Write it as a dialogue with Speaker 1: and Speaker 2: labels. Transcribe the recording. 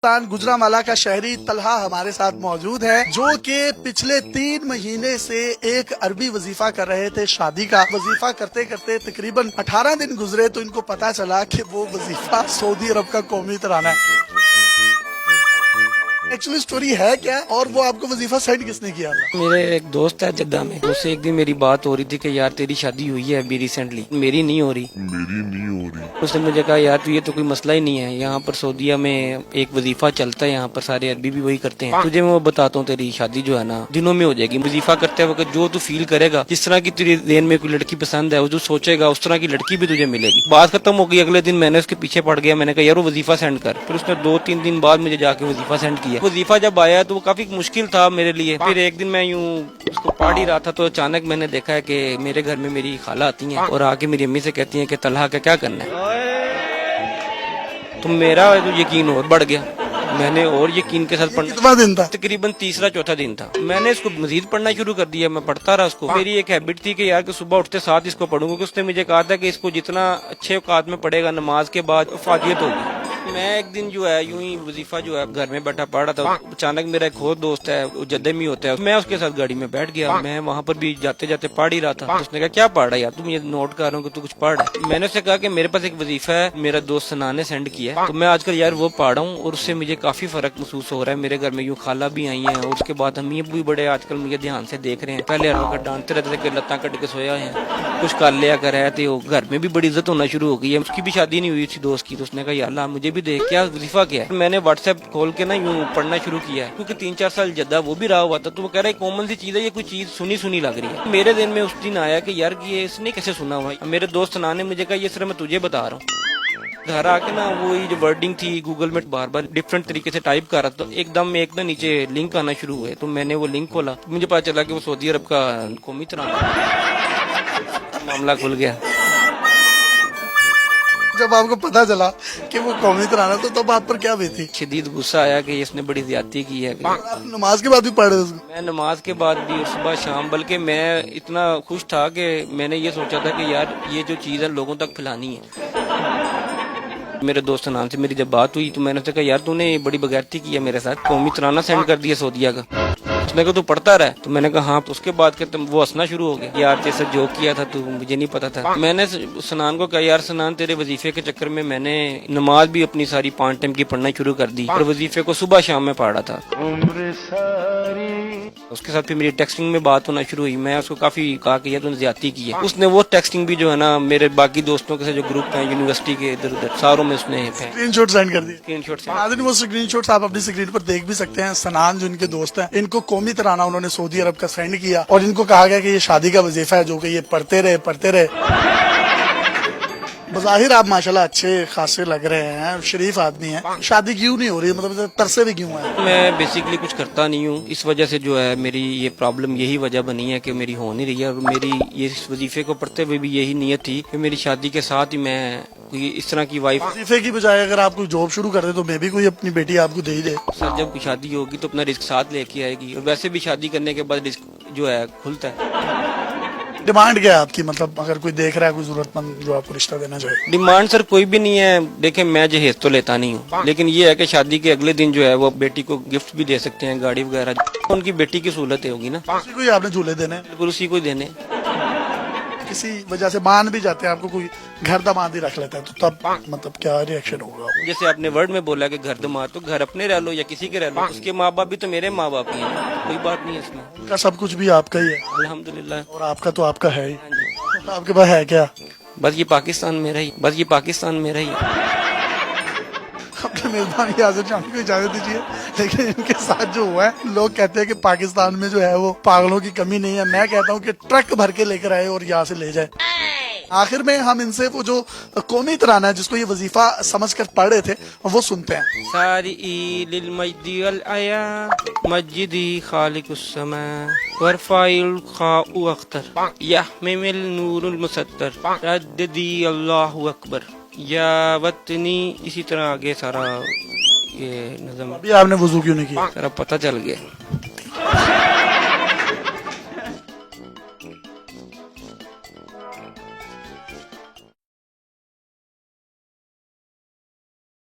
Speaker 1: गुजरांवाला का शहरी तलहा हमारे साथ मौजूद है, जो कि पिछले 3 महीने से एक अरबी वजीफा कर रहे थे। शादी का वजीफा करते करते तकरीबन 18 दिन गुजरे तो इनको पता चला कि वो वजीफा सऊदी अरब का कौमी तराना है। एक्चुअली स्टोरी है क्या, और वो आपको वजीफा सेंड किसने किया था?
Speaker 2: मेरे एक दोस्त है जद्दा में, उससे एक दिन मेरी बात हो रही थी कि यार तेरी शादी हुई है अभी रिसेंटली, मेरी नहीं हो रही। उसने मुझे कहा यार तू ये तो कोई मसला ही नहीं है, यहाँ पर सऊदीया में एक वजीफा चलता है, यहाँ पर सारे अरबी भी वही करते हैं, तुझे मैं बताता हूँ तेरी शादी जो है ना दिनों में हो जाएगी। वजीफा करते वक्त जो तू फील करेगा, जिस तरह की तेरी ज़हन में कोई लड़की पसंद है वो जो सोचेगा उस तरह की लड़की भी तुझे मिलेगी। बात खत्म हो गई, अगले दिन मैंने उसके पीछे पड़ गया, मैंने कहा यार वो वजीफा सेंड कर। फिर उसने 2-3 दिन बाद मुझे जाके वजीफा सेंड किया। वजीफा जब आया तो वो काफी मुश्किल था मेरे लिए। फिर एक दिन मैं यूं उसको पढ़ ही रहा था तो अचानक मैंने देखा है कि मेरे घर में मेरी खाला आती हैं और आके मेरी अम्मी से कहती हैं कि तलहा का क्या करना है। तो मेरा तो यकीन और बढ़ गया, मैंने और यकीन के साथ पढ़ना।
Speaker 1: कितना दिन था?
Speaker 2: तकरीबन तीसरा-चौथा दिन था। मैंने इसको मजीद पढ़ना शुरू कर दिया, मैं पढ़ता रहा उसको। मेरी एक हैबिट थी कि यार कि सुबह उठते साथ इसको पढ़ूंगा, क्योंकि उसने मुझे कहा था कि इसको जितना अच्छे औकात में पढ़ेगा नमाज के बाद फाजियत होगी। मैं एक दिन जो है यूं ही वजीफा जो है घर में बैठा पढ़ रहा था, अचानक मेरा एक और दोस्त है वो जद्दे में होता है, मैं उसके साथ गाड़ी में बैठ गया। मैं वहाँ पर भी जाते जाते पढ़ ही रहा था। उसने कहा क्या पढ़ रहा है यार, तुम ये नोट कर रहा हूँ कि तू कुछ पढ़ रहा है। मैंने उससे कहा कि मेरे पास एक वजीफा है, मेरा दोस्त सनान ने सेंड किया है, तो मैं आजकल यार वो पढ़ रहा हूँ और उससे मुझे काफी फर्क महसूस हो रहा है। मेरे घर में यूं खाला भी आई है और उसके बाद अम्मी भी बड़े आजकल मुझे ध्यान से देख रहे हैं। पहले हर डांटते रहते थे कि लत्ता कट के सोया है, कुछ कर लिया कर है, तो घर में भी बड़ी इज्जत होना शुरू हो गई है। उसकी भी शादी नहीं हुई थी दोस्त की, तो उसने कहा यार मुझे भी देख क्या वजीफा क्या है। मैंने व्हाट्सएप खोल के ना यूं पढ़ना शुरू किया है, क्योंकि 3-4 साल जद्दा वो भी रहा हुआ था, तो वो कह रहा है कॉमन सी चीज है, ये कोई चीज सुनी लग रही है। मेरे दिन में उस दिन आया कि यार ये इसने कैसे सुना हुआ। मेरे दोस्त सना ने मुझे कहा ये सिर्फ मैं तुझे बता रहा हूँ। घर आके ना वो जो वर्डिंग थी गूगल में बार बार डिफरेंट तरीके से टाइप कर रहा था, तो एकदम एक ना नीचे लिंक आना शुरू हुए, तो मैंने वो लिंक खोला, मुझे पता चला कि वो सऊदी अरब का कौमी तराना। मामला खुल गया।
Speaker 1: जब आपको पता चला कि वो कौमी तराना, तो तब आप पर क्या बीती?
Speaker 2: शदीद गुस्सा आया कि इसने बड़ी ज्यादती की है।
Speaker 1: आप नमाज के बाद भी पढ़ रहे थे उसको?
Speaker 2: मैं नमाज के बाद भी और सुबह शाम, बल्कि मैं इतना खुश था कि मैंने ये सोचा था कि यार ये जो चीज़ है लोगों तक फैलानी है। मेरे दोस्त नाम से मेरी जब बात हुई तो मैंने उससे कहा यार तूने बड़ी बगैरती की है मेरे साथ, कौमी तराना सेंड कर दिया सऊदीया का। उसने कहा तू पढ़ता रहा, तो मैंने कहा हाँ। तो उसके बाद के वो हंसना शुरू हो गया, यार जैसे जो किया था तू, मुझे नहीं पता था। मैंने सनान को कहा यार सनान तेरे वजीफे के चक्कर में मैंने नमाज भी अपनी सारी 5 टाइम की पढ़ना शुरू कर दी और वजीफे को सुबह शाम में पढ़ रहा था। उसके साथ फिर मेरी टेक्सटिंग में बात होना शुरू हुई। मैं उसको काफी कहा कि यार तूने ज्यादती की है। उसने वो टेक्सटिंग भी जो है ना मेरे बाकी दोस्तों के साथ जो ग्रुप है यूनिवर्सिटी के इधर उधर सारों में उसने
Speaker 1: स्क्रीनशॉट सेंड कर दिए।
Speaker 2: स्क्रीनशॉट
Speaker 1: वो स्क्रीनशॉट्स आप अपनी स्क्रीन पर देख भी सकते हैं। सनान जो इनके दोस्त हैं, इनको कौमी तराना उन्होंने सऊदी अरब का सेंड किया और इनको कहा गया कि ये शादी का वजीफा है, जो कि ये पढ़ते रहे। बज़ाहिर आप माशाल्लाह अच्छे खासे लग रहे हैं, शरीफ आदमी हैं, शादी क्यों नहीं हो रही, मतलब तरसे भी क्यों है?
Speaker 2: मैं बेसिकली कुछ करता नहीं हूँ, इस वजह से जो है मेरी ये प्रॉब्लम यही वजह बनी है कि मेरी हो नहीं रही है। और मेरी ये इस वजीफे को पढ़ते हुए भी यही नीयत थी कि मेरी शादी के साथ ही मैं कोई इस तरह की वाइफ।
Speaker 1: वजीफे की बजाय अगर आप कोई जॉब शुरू कर दे तो मैं भी कोई अपनी बेटी आपको दे ही दे।
Speaker 2: सर जब शादी होगी तो अपना रिस्क साथ लेके आएगी, और वैसे भी शादी करने के बाद रिस्क जो है खुलता है।
Speaker 1: डिमांड क्या है आपकी, मतलब अगर कोई देख रहा है कोई जरूरतमंद जो आपको रिश्ता देना चाहे?
Speaker 2: डिमांड सर कोई भी नहीं है। देखें मैं जहेज तो लेता नहीं हूँ, लेकिन ये है कि शादी के अगले दिन जो है वो बेटी को गिफ्ट भी दे सकते हैं, गाड़ी वगैरह। उनकी बेटी की सहूलत होगी ना,
Speaker 1: उसी को ही आपने झूले देने?
Speaker 2: बिल्कुल उसी को देने।
Speaker 1: किसी वजह से मान भी जाते हैं आपको, कोई घर दामाद ही रख लेता है, तो तब मतलब क्या रिएक्शन होगा?
Speaker 2: जैसे आपने वर्ड में बोला कि घर दामाद, तो घर अपने रह लो या किसी के रह लो, उसके माँ बाप भी तो मेरे माँ बाप ही हैं, कोई बात नहीं है इसमें।
Speaker 1: उनका सब कुछ भी आपका ही है
Speaker 2: अल्हम्दुलिल्लाह।
Speaker 1: और आपका तो आपका है ही। तो आपके पास है क्या?
Speaker 2: बस ये पाकिस्तान मेरा ही, बस ये पाकिस्तान मेरा ही।
Speaker 1: अपने मेजबान आज़म जान को इजाजत दीजिए। लेकिन इनके साथ जो हुआ है, लोग कहते हैं कि पाकिस्तान में जो है वो पागलों की कमी नहीं है। मैं कहता हूँ कि ट्रक भर के लेकर आए और यहाँ से ले जाए। आखिर में हम इनसे वो जो कौमी तराना है जिसको ये वजीफा समझकर पढ़ रहे थे वो सुनते हैं।
Speaker 2: सारी लिल मजदी अल आया मस्जिदी खालिकुस समा वरफाइल खाउ अख्तर यहमिल नूरुल मुसत्तर रद्दी अल्लाहु अकबर या वतनी। इसी तरह आगे सारा ये नज़म।
Speaker 1: अभी आपने वजू क्यों नहीं किया?
Speaker 2: सारा पता चल गया।